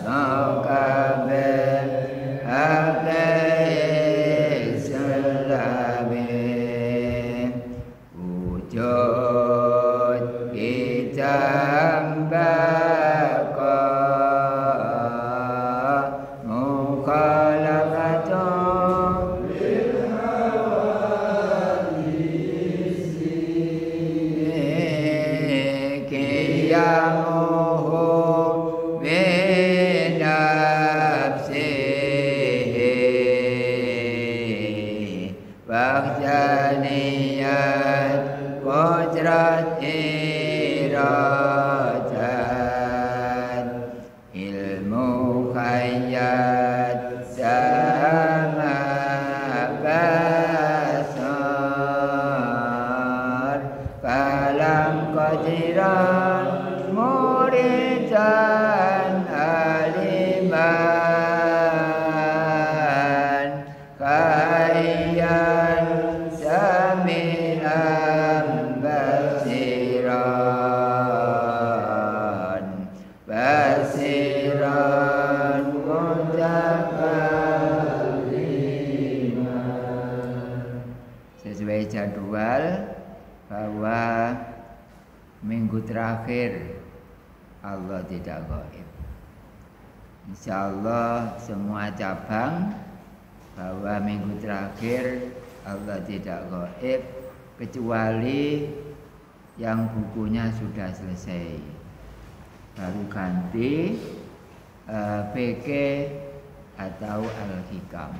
Nokabe ake selabe wujud ijambaka mukhalafatu kiyamuhu binafsihi Bakhjaniyat Qudrat iradat ilmu khayyat sama basar kalam qadiran muridan aliman kayyan sami'an basiran mutakalliman. Sesuai jadwal bahwa minggu terakhir Allah tidak gaib. Insyaallah semua cabang bahwa minggu terakhir Allah tidak gaib kecuali yang bukunya sudah selesai. Baru ganti PK atau Al-Hikam.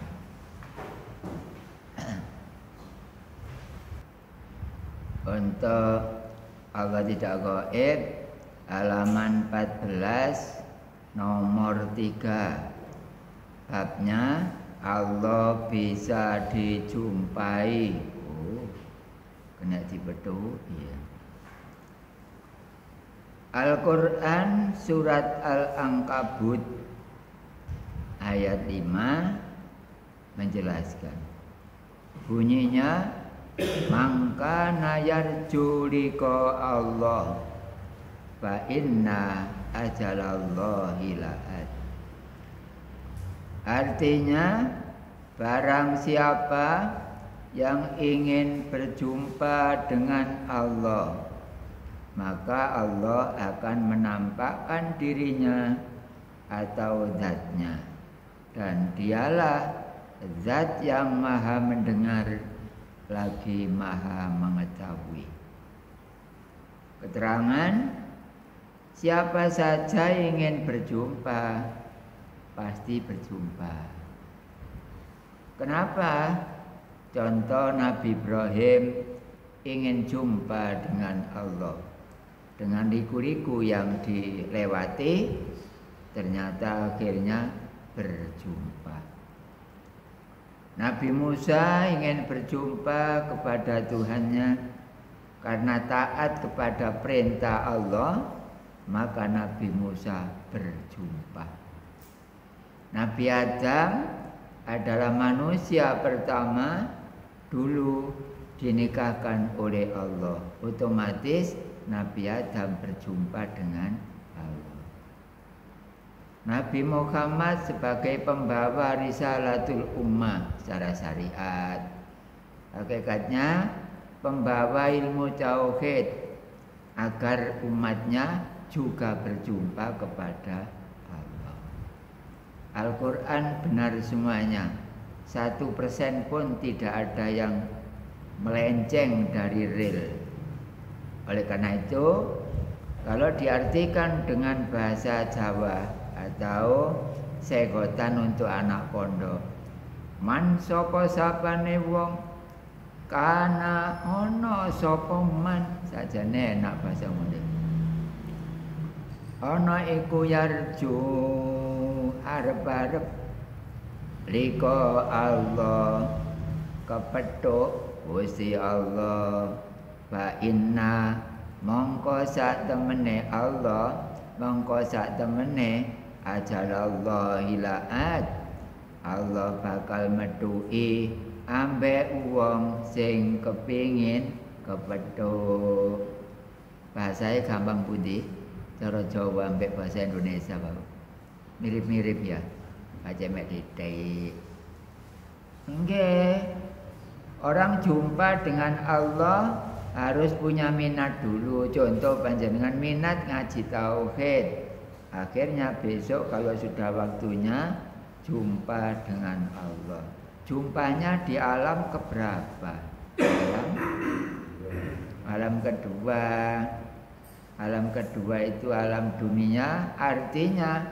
Untuk Allah tidak gaib halaman 14 nomor 3 babnya Allah bisa dijumpai. Oh, kena dibetul. Iya. Al-Quran surat Al-Ankabut ayat 5 menjelaskan. Bunyinya mangkana yarju liqa Allah fa inna ajalallahi la'at. Artinya barang siapa yang ingin berjumpa dengan Allah, maka Allah akan menampakkan dirinya atau zatnya, dan dialah zat yang maha mendengar lagi maha mengetahui. Keterangan, siapa saja ingin berjumpa pasti berjumpa. Kenapa? Contoh Nabi Ibrahim ingin jumpa dengan Allah. Dengan liku-liku yang dilewati, ternyata akhirnya berjumpa. Nabi Musa ingin berjumpa kepada Tuhannya karena taat kepada perintah Allah, maka Nabi Musa berjumpa. Nabi Adam adalah manusia pertama dulu dinikahkan oleh Allah. Otomatis Nabi Adam berjumpa dengan Allah. Nabi Muhammad sebagai pembawa risalatul ummah secara syariat, hakikatnya pembawa ilmu tauhid agar umatnya juga berjumpa kepada Allah. Al-Quran benar semuanya, 1% pun tidak ada yang melenceng dari real. Oleh karena itu, kalau diartikan dengan bahasa Jawa atau segotan untuk anak pondok, man sapa sapane wong kana ono sapa man, sajane enak bahasa muda. Ono iku yarju arep-arep liko Allah kepethuk Gusti Allah, fa inna mongko sak temene Allah, mongko sak temene ajalallahi la'at, Allah bakal metuhi ambek wong sing kepingin kepethuk. Bahasanya gampang pundi? Cara Jawa ambek bahasa Indonesia, Bapak. Mirip-mirip ya. Baca mek titik. Nggih. Orang jumpa dengan Allah harus punya minat dulu. Contoh panjenengan minat ngaji tauhid. Akhirnya besok kalau sudah waktunya jumpa dengan Allah. Jumpanya di alam keberapa? Alam kedua. Alam kedua itu alam dunia, artinya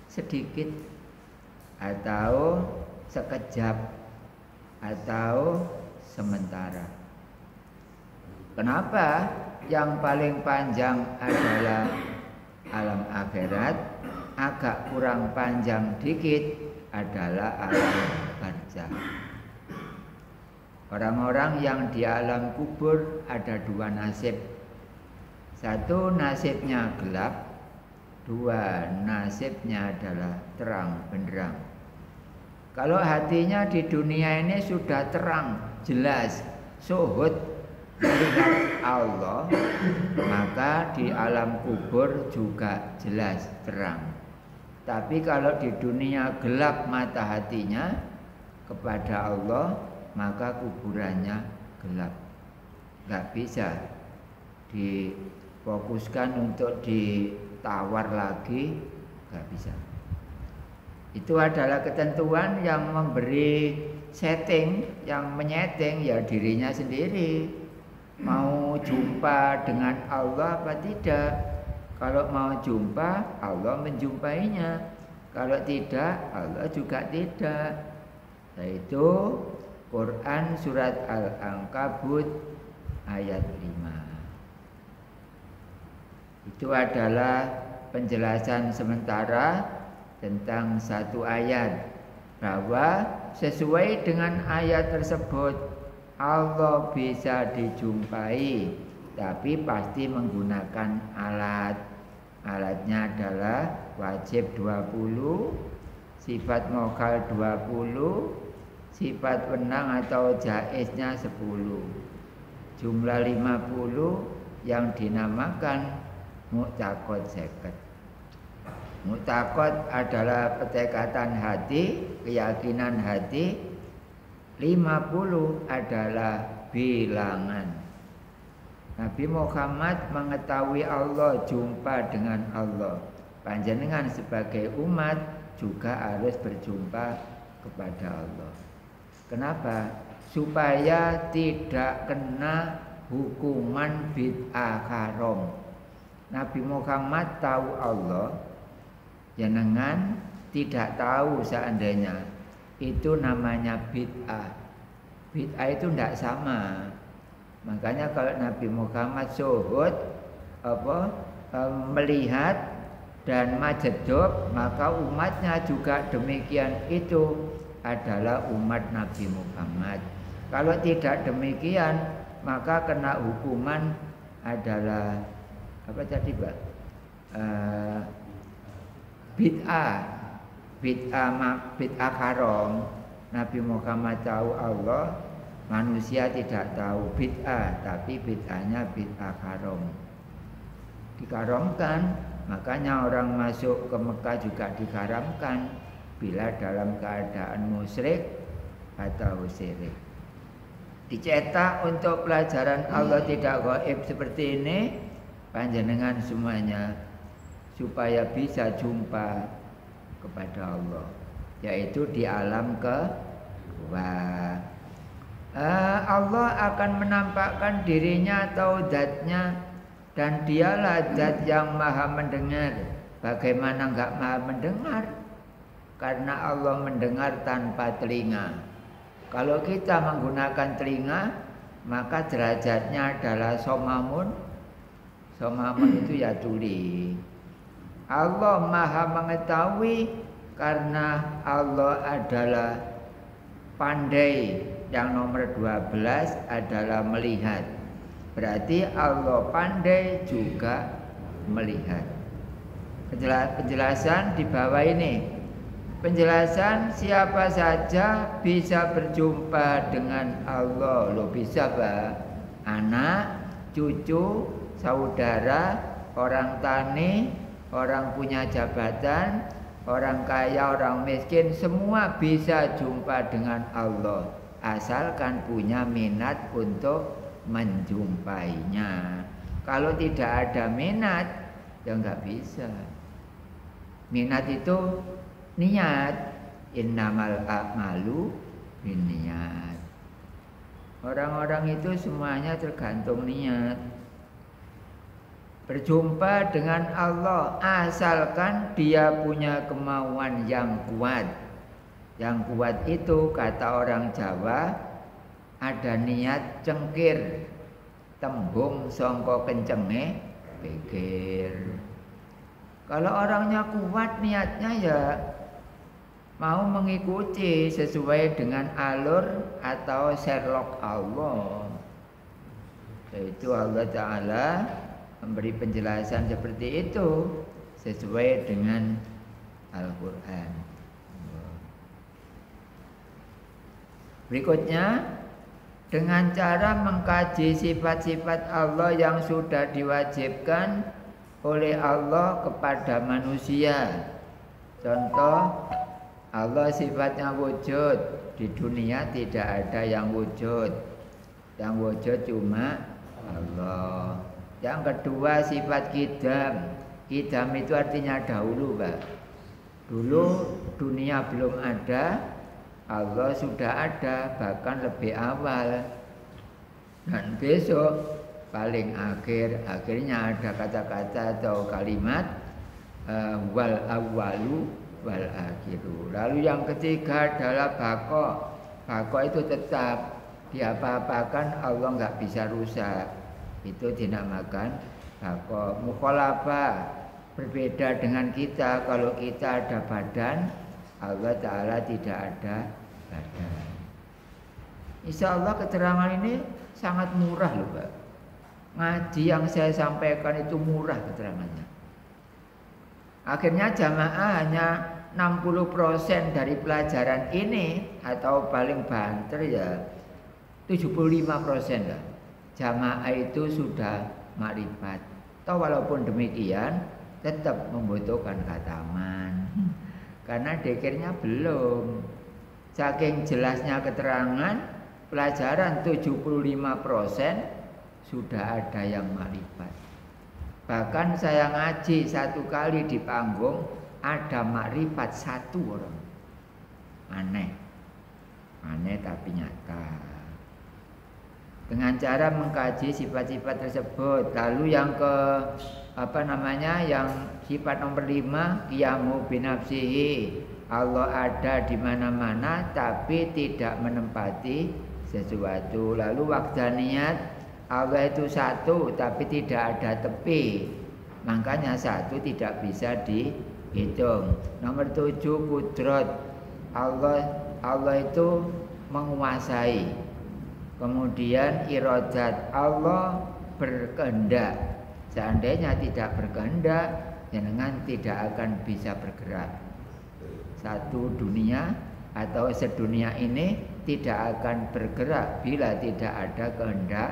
sedikit atau sekejap atau sementara. Kenapa? Yang paling panjang adalah alam akhirat, agak kurang panjang dikit adalah alam barzakh. Orang-orang yang di alam kubur ada dua nasib. Satu nasibnya gelap, dua nasibnya adalah terang benderang. Kalau hatinya di dunia ini sudah terang, jelas, suhud melihat Allah, maka di alam kubur juga jelas terang. Tapi kalau di dunia gelap mata hatinya kepada Allah, maka kuburannya gelap. Gak bisa difokuskan untuk ditawar lagi, gak bisa. Itu adalah ketentuan yang memberi setting, yang menyeting ya dirinya sendiri. Mau jumpa dengan Allah apa tidak? Kalau mau jumpa, Allah menjumpainya. Kalau tidak, Allah juga tidak. Yaitu Quran surat Al-Ankabut ayat 5. Itu adalah penjelasan sementara tentang satu ayat, bahwa sesuai dengan ayat tersebut Allah bisa dijumpai, tapi pasti menggunakan alat. Alatnya adalah wajib 20, sifat mokal 20, sifat wenang atau jaiznya 10, jumlah 50 yang dinamakan mu'taqad 50. Mu'taqad adalah petekatan hati, keyakinan hati. 50 adalah bilangan. Nabi Muhammad mengetahui Allah, jumpa dengan Allah. Panjenengan sebagai umat juga harus berjumpa kepada Allah. Kenapa? Supaya tidak kena hukuman bid'ah haram. Nabi Muhammad tahu Allah, jenengan tidak tahu seandainya, itu namanya bid'ah. Bid'ah itu tidak sama. Makanya kalau Nabi Muhammad syuhud melihat dan majedub, maka umatnya juga demikian, itu adalah umat Nabi Muhammad. Kalau tidak demikian, maka kena hukuman adalah apa tadi, Pak? Bid'ah haram. Nabi Muhammad tahu Allah, manusia tidak tahu bid'ah, tapi bid'ahnya bid'ah haram. Dikaramkan, makanya orang masuk ke Mekah juga diharamkan bila dalam keadaan musyrik atau syirik. Dicetak untuk pelajaran Allah tidak gaib seperti ini, panjenengan semuanya, supaya bisa jumpa kepada Allah, yaitu di alam kedua. Allah akan menampakkan dirinya atau zatnya, dan dialah zat yang maha mendengar. Bagaimana enggak maha mendengar? Karena Allah mendengar tanpa telinga. Kalau kita menggunakan telinga, maka derajatnya adalah somamun. Somamun itu ya tuli. Allah maha mengetahui karena Allah adalah pandai. Yang nomor 12 adalah melihat. Berarti Allah pandai juga melihat. Penjelasan di bawah ini. Penjelasan siapa saja bisa berjumpa dengan Allah. Loh, bisa, Pak? Anak, cucu, saudara, orang tani, orang punya jabatan, orang kaya, orang miskin, semua bisa jumpa dengan Allah asalkan punya minat untuk menjumpainya. Kalau tidak ada minat, ya nggak bisa. Minat itu niat. Innamal a'malu binniyat. Orang-orang itu semuanya tergantung niat. Berjumpa dengan Allah asalkan dia punya kemauan yang kuat. Yang kuat itu kata orang Jawa ada niat cengkir, tembung songko kencenge pikir. Kalau orangnya kuat niatnya ya mau mengikuti sesuai dengan alur atau Sherlock Allah. Itu Allah Ta'ala memberi penjelasan seperti itu sesuai dengan Al-Quran. Berikutnya, dengan cara mengkaji sifat-sifat Allah yang sudah diwajibkan oleh Allah kepada manusia. Contoh, Allah sifatnya wujud. Di dunia tidak ada yang wujud. Yang wujud cuma Allah. Yang kedua sifat kidam. Kidam itu artinya dahulu, Pak. Dulu dunia belum ada, Allah sudah ada, bahkan lebih awal. Dan besok paling akhirnya ada kata-kata atau kalimat wal awwalu wal akhiru. Lalu yang ketiga adalah bako. Bako itu tetap diapa-apakan Allah nggak bisa rusak. Itu dinamakan bako. Mukhalafah, berbeda dengan kita. Kalau kita ada badan, Allah Ta'ala tidak ada badan. Insya Allah keterangan ini sangat murah loh, Pak. Ngaji yang saya sampaikan itu murah keterangannya. Akhirnya jamaah hanya 60% dari pelajaran ini, atau paling banter ya 75% lah. Jamaah itu sudah makrifat. Toh walaupun demikian tetap membutuhkan khataman. Karena dzikirnya belum. Saking jelasnya keterangan, pelajaran 75% sudah ada yang makrifat. Bahkan saya ngaji satu kali di panggung ada makrifat satu orang. Aneh tapi nyata. Dengan cara mengkaji sifat-sifat tersebut. Lalu yang yang sifat nomor 5, qiyamu binafsihi. Allah ada di mana-mana tapi tidak menempati sesuatu. Lalu wahdaniyat, Allah itu satu tapi tidak ada tepi. Makanya satu tidak bisa dihitung. Nomor 7, qudrat. Allah itu menguasai. Kemudian iradat, Allah berkehendak. Seandainya tidak berkehendak, jenengan tidak akan bisa bergerak. Satu dunia atau sedunia ini tidak akan bergerak bila tidak ada kehendak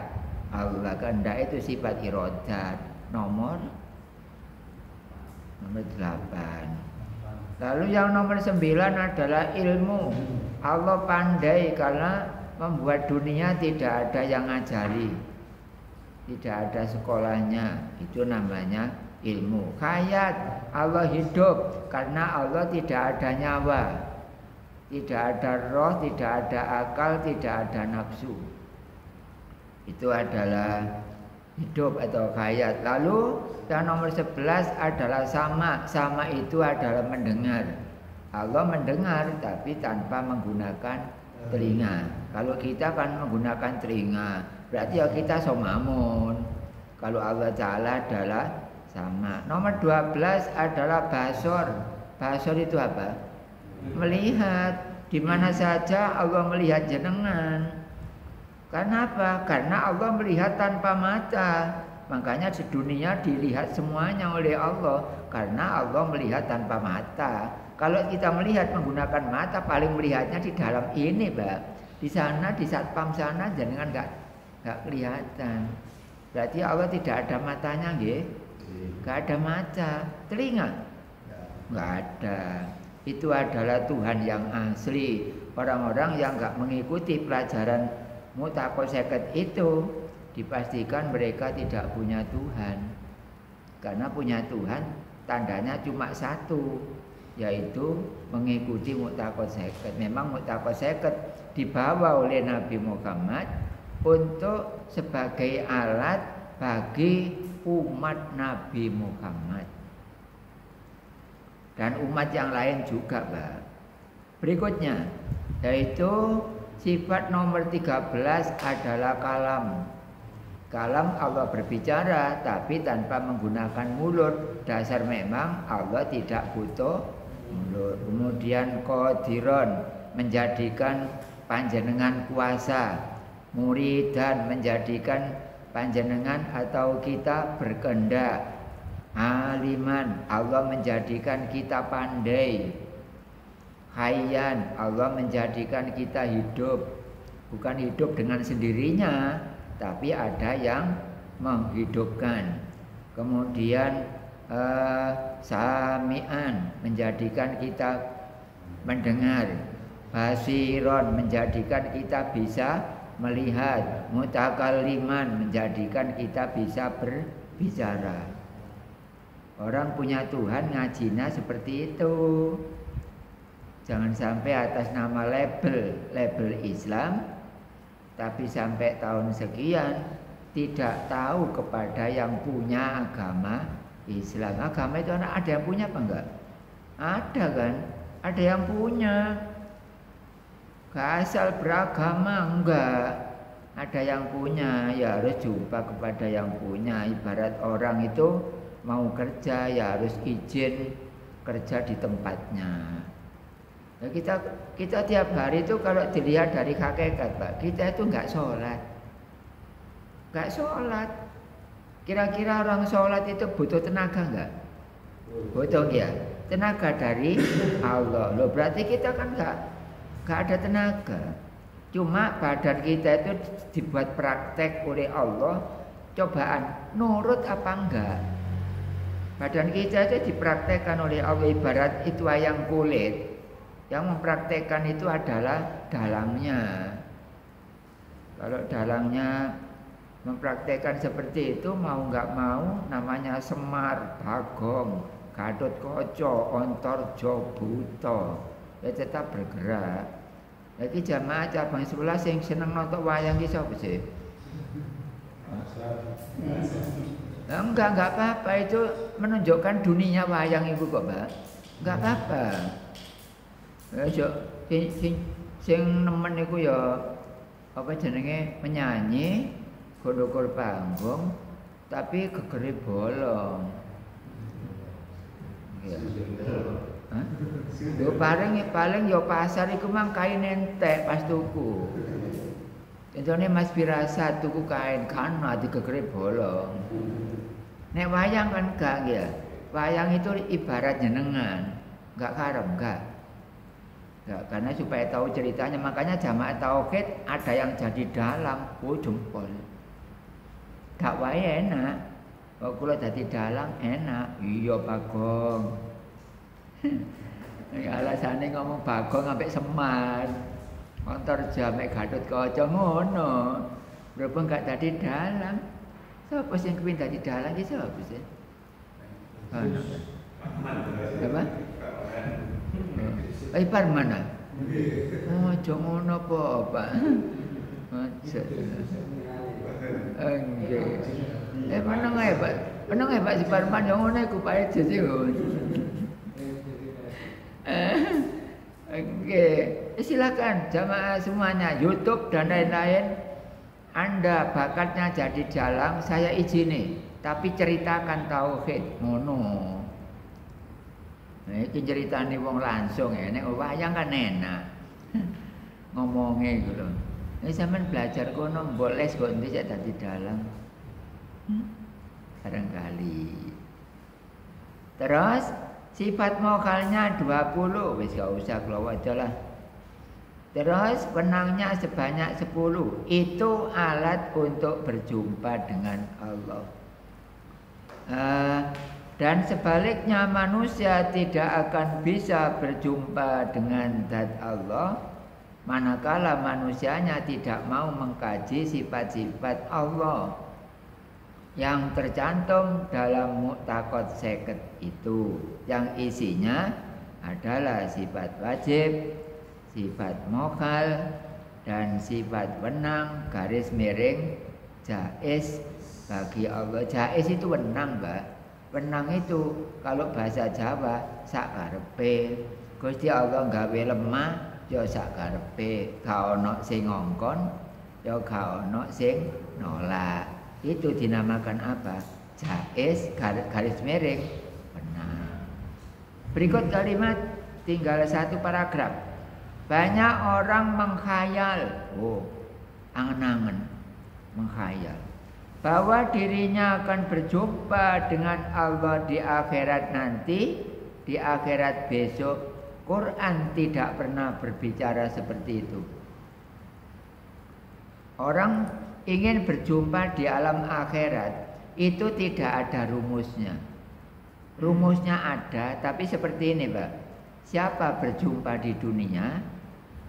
Allah. Kehendak itu sifat iradat. Nomor 8. Lalu yang nomor 9 adalah ilmu. Allah pandai karena membuat dunia tidak ada yang ngajari, tidak ada sekolahnya. Itu namanya ilmu. Hayat, Allah hidup karena Allah tidak ada nyawa, tidak ada roh, tidak ada akal, tidak ada nafsu. Itu adalah hidup atau hayat. Lalu yang nomor 11 adalah sama. Sama itu adalah mendengar. Allah mendengar tapi tanpa menggunakan telinga. Kalau kita kan menggunakan telinga, berarti ya kita somamun. Kalau Allah Ta'ala adalah sama. Nomor 12 adalah basor. Basor itu apa? Melihat. Di mana saja Allah melihat jenengan. Karena apa? Karena Allah melihat tanpa mata. Makanya di dunia dilihat semuanya oleh Allah. Karena Allah melihat tanpa mata. Kalau kita melihat menggunakan mata, paling melihatnya di dalam ini, Pak. Di sana, di satpam sana, jangan nggak kelihatan. Berarti Allah tidak ada matanya, nggih? Nggak ada mata. Telinga? Nggak ada. Itu adalah Tuhan yang asli. Orang-orang yang nggak mengikuti pelajaran Mu'taqo-Seket itu dipastikan mereka tidak punya Tuhan. Karena punya Tuhan tandanya cuma satu, yaitu mengikuti Mu'taqo-Seket. Memang Mu'taqo-Seket dibawa oleh Nabi Muhammad untuk sebagai alat bagi umat Nabi Muhammad dan umat yang lain juga, Pak. Berikutnya yaitu sifat nomor 13 adalah kalam. Kalam Allah berbicara tapi tanpa menggunakan mulut. Dasar memang Allah tidak butuh mulut. Kemudian qadiron, menjadikan panjenengan kuasa. Muridan, menjadikan panjenengan atau kita berkehendak. Aliman, Allah menjadikan kita pandai. Hayyan, Allah menjadikan kita hidup. Bukan hidup dengan sendirinya, tapi ada yang menghidupkan. Kemudian sami'an, menjadikan kita mendengar. Basiron, menjadikan kita bisa melihat. Mutakalliman, menjadikan kita bisa berbicara. Orang punya Tuhan ngajinya seperti itu. Jangan sampai atas nama label Islam, tapi sampai tahun sekian tidak tahu kepada yang punya agama Islam. Agama itu ada yang punya apa enggak? Ada kan? Ada yang punya. Gak asal beragama, enggak. Ada yang punya, ya harus jumpa kepada yang punya. Ibarat orang itu mau kerja ya harus izin kerja di tempatnya. Ya kita tiap hari itu kalau dilihat dari hakikat, Pak, kita itu nggak sholat. Kira-kira orang sholat itu butuh tenaga nggak? Butuh ya. Tenaga dari Allah. Loh, berarti kita kan nggak ada tenaga. Cuma badan kita itu dibuat praktek oleh Allah. Cobaan nurut apa enggak? Badan kita itu dipraktekkan oleh Allah, ibarat itu wayang kulit. Yang mempraktekkan itu adalah dalangnya. Kalau dalangnya mempraktekkan seperti itu, mau nggak mau namanya Semar, Bagong, Gatotkaca, Antarja, Buta, ya tetap bergerak. Lagi jamaah cabang 11 yang seneng nonton wayang iki sapa sih? Enggak apa-apa, itu menunjukkan dunia wayang itu kok, Pak. Enggak apa-apa. Ya sing nemen iku ya apa jenenge menyanyi, gondokor panggung, tapi gegere bolong. Ya. Hah? Yo paling yo pasar iku mang kain entek pas tuku. Entone Mas Firasat tuku kain kan ati gegere bolong. Nek wayang kan gak ya. Wayang itu ibarat jenengan, enggak karem, enggak. Enggak, karena supaya tahu ceritanya, makanya jamaah tauhid ada yang jadi dalang, jempol. Gak wae enak. Kok kula dadi dalang enak. Iya, Bagong. Alasane ngomong Bagong ambek Semar. Antarja mek Gatotkaca ngono. Berhubung gak dadi dalang. Siapa sih yang kepin dadi dalang iki sapa sih? Apa? Ipar mana? Oh, jangan ngono apa, Pak. Enggak. Meneng ae, Pak. Meneng ae, Pak, si Parman yang ngono iku Pak Ejo sih. Oke, silakan jamaah semuanya, YouTube dan lain-lain. Anda bakatnya jadi dalang, saya izini, tapi ceritakan tauhid ngono. Nah, iki ceritane wong langsung ya, nek wayang kan enak. Ngomongnya gitu. Nek sampean belajar kono mbok les kok endi cek dadi dalang. Barangkali. Terus sifat mokalnya 20, wis gak usah kula wajalah. Terus wenangnya sebanyak 10. Itu alat untuk berjumpa dengan Allah. Dan sebaliknya manusia tidak akan bisa berjumpa dengan zat Allah manakala manusianya tidak mau mengkaji sifat-sifat Allah yang tercantum dalam Mu'taqad 50 itu, yang isinya adalah sifat wajib, sifat mokal, dan sifat wenang garis miring jaiz bagi Allah. Jaiz itu wenang, Mbak. Wenang itu kalau bahasa Jawa sakarepe. Gusti Allah gawe lemah ya sakarepe, ga ono sing ngongkon ya ga ono sing nolak. Itu dinamakan apa? Jaiz garis miring wenang. Berikut kalimat, tinggal satu paragraf. Banyak orang menghayal, angen-angen menghayal bahwa dirinya akan berjumpa dengan Allah di akhirat nanti, di akhirat besok. Quran tidak pernah berbicara seperti itu. Orang ingin berjumpa di alam akhirat itu tidak ada rumusnya. Rumusnya ada, tapi seperti ini, Pak. Siapa berjumpa di dunia,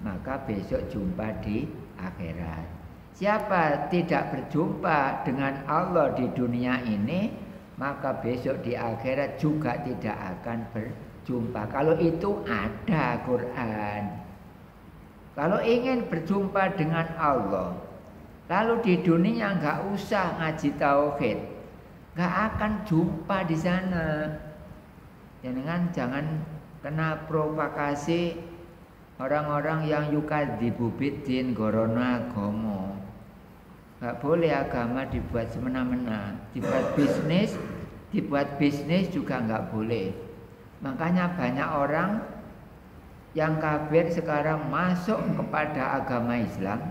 maka besok jumpa di akhirat. Siapa tidak berjumpa dengan Allah di dunia ini, maka besok di akhirat juga tidak akan berjumpa. Kalau itu ada Quran. Kalau ingin berjumpa dengan Allah, lalu di dunia nggak usah ngaji tauhid, nggak akan jumpa di sana. Jangan kena provokasi orang-orang yang yukadzibu biddin gorono agama. Gak boleh agama dibuat semena-mena. Dibuat bisnis juga nggak boleh. Makanya banyak orang yang kafir sekarang masuk kepada agama Islam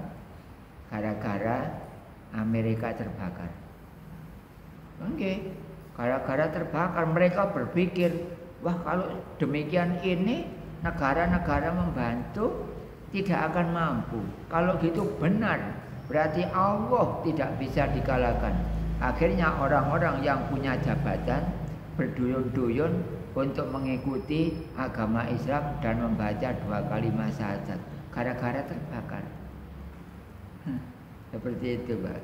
gara-gara Amerika terbakar. Oke, gara-gara terbakar mereka berpikir, wah kalau demikian ini negara-negara membantu tidak akan mampu. Kalau gitu benar, berarti Allah tidak bisa dikalahkan. Akhirnya orang-orang yang punya jabatan berduyun-duyun untuk mengikuti agama Islam dan membaca 2 kalimat syahadat gara-gara terbakar. Seperti itu, Pak.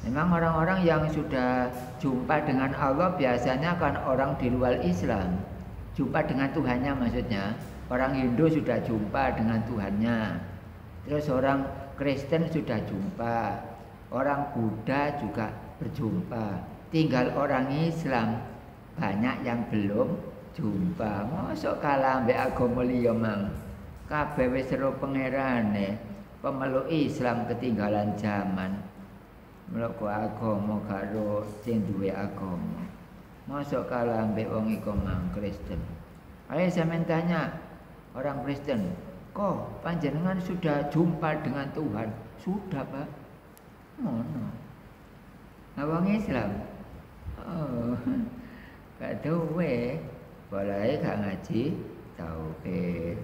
Memang orang-orang yang sudah jumpa dengan Allah biasanya kan orang di luar Islam. Jumpa dengan Tuhannya maksudnya. Orang Hindu sudah jumpa dengan Tuhannya. Terus orang Kristen sudah jumpa, orang Buddha juga berjumpa. Tinggal orang Islam banyak yang belum jumpa. Mosok kalah mbek agama liya mang. Kabeh wis seru pangerane. Pemeluk Islam ketinggalan zaman. Melok agama karo sing duwe agama. Mosok kalah mbek wong iku mang Kristen. Ayo sampeyan tanya orang Kristen, kok panjenengan sudah jumpa dengan Tuhan? Sudah, Pak. Ngono. Nah, wong Islam, gak duwe, boleh gak ngaji tauhid.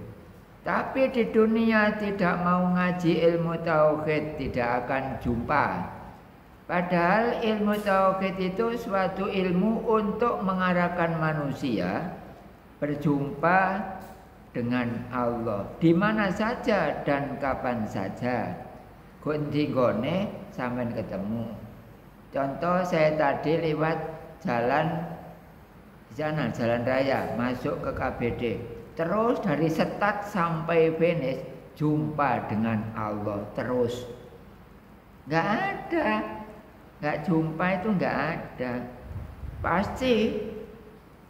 Tapi di dunia tidak mau ngaji ilmu tauhid tidak akan jumpa. Padahal ilmu tauhid itu suatu ilmu untuk mengarahkan manusia berjumpa dengan Allah di mana saja dan kapan saja. Gonti-gone sampean ketemu. Contoh saya tadi lewat jalan di sana, jalan raya masuk ke KBD. Terus dari Setat sampai Venice jumpa dengan Allah terus. Nggak ada, nggak jumpa itu nggak ada. Pasti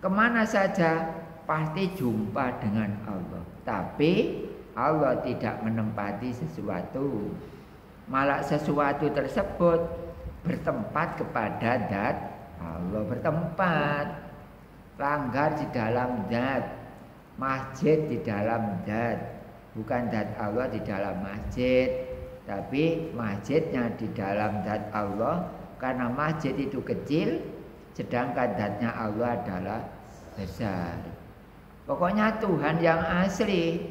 kemana saja pasti jumpa dengan Allah. Tapi Allah tidak menempati sesuatu. Malah sesuatu tersebut bertempat kepada zat Allah, bertempat. Langgar di dalam zat, masjid di dalam zat. Bukan zat Allah di dalam masjid, tapi masjidnya di dalam zat Allah. Karena masjid itu kecil, sedangkan zatnya Allah adalah besar. Pokoknya Tuhan yang asli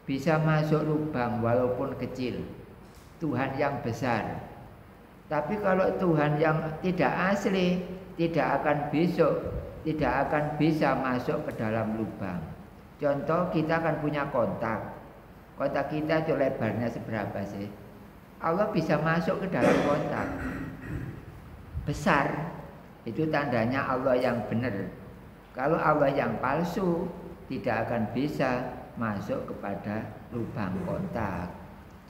bisa masuk lubang walaupun kecil. Tuhan yang besar. Tapi kalau Tuhan yang tidak asli tidak akan bisa masuk ke dalam lubang. Contoh, kita akan punya kontak. Kontak kita itu lebarnya seberapa sih? Allah bisa masuk ke dalam kontak. Besar. Itu tandanya Allah yang benar. Kalau Allah yang palsu, tidak akan bisa masuk kepada lubang kontak.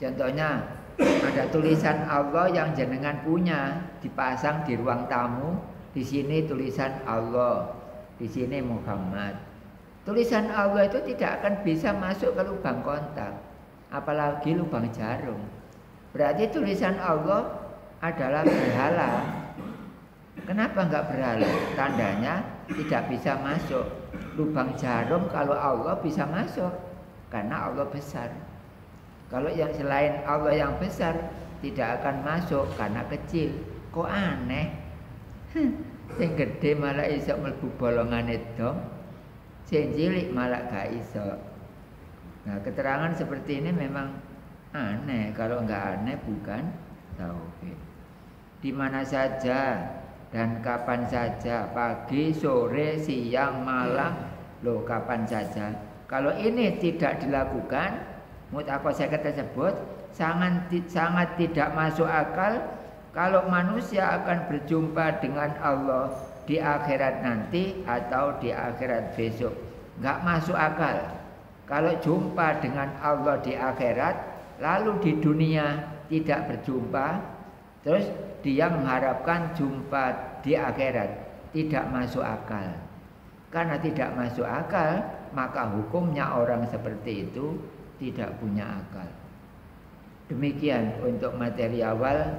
Contohnya, ada tulisan Allah yang jenengan punya dipasang di ruang tamu. Di sini tulisan Allah, di sini Muhammad. Tulisan Allah itu tidak akan bisa masuk ke lubang kontak, apalagi lubang jarum. Berarti tulisan Allah adalah berhala. Kenapa enggak berhala? Tandanya tidak bisa masuk. Lubang jarum kalau Allah bisa masuk, karena Allah besar. Kalau yang selain Allah yang besar tidak akan masuk karena kecil. Kok aneh? Sing gede malah iso mlebu bolongane dom, sing cilik malah gak iso. Nah, keterangan seperti ini memang aneh. Kalau enggak aneh bukan tauhid. Di mana saja dan kapan saja, pagi, sore, siang, malam, loh kapan saja. Kalau ini tidak dilakukan, mutakosyakah tersebut sangat tidak masuk akal. Kalau manusia akan berjumpa dengan Allah di akhirat nanti atau di akhirat besok, nggak masuk akal. Kalau jumpa dengan Allah di akhirat, lalu di dunia tidak berjumpa, terus dia mengharapkan jumpa di akhirat, tidak masuk akal. Karena tidak masuk akal, maka hukumnya orang seperti itu tidak punya akal. Demikian untuk materi awal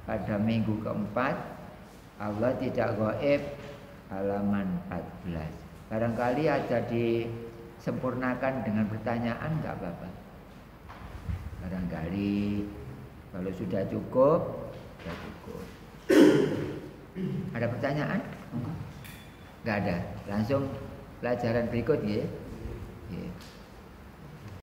pada minggu keempat. Allah tidak gaib, halaman 14. Barangkali ada disempurnakan dengan pertanyaan, enggak apa-apa. Barangkali kalau sudah cukup, sudah cukup. Ada pertanyaan? Enggak ada. Langsung pelajaran berikut ya.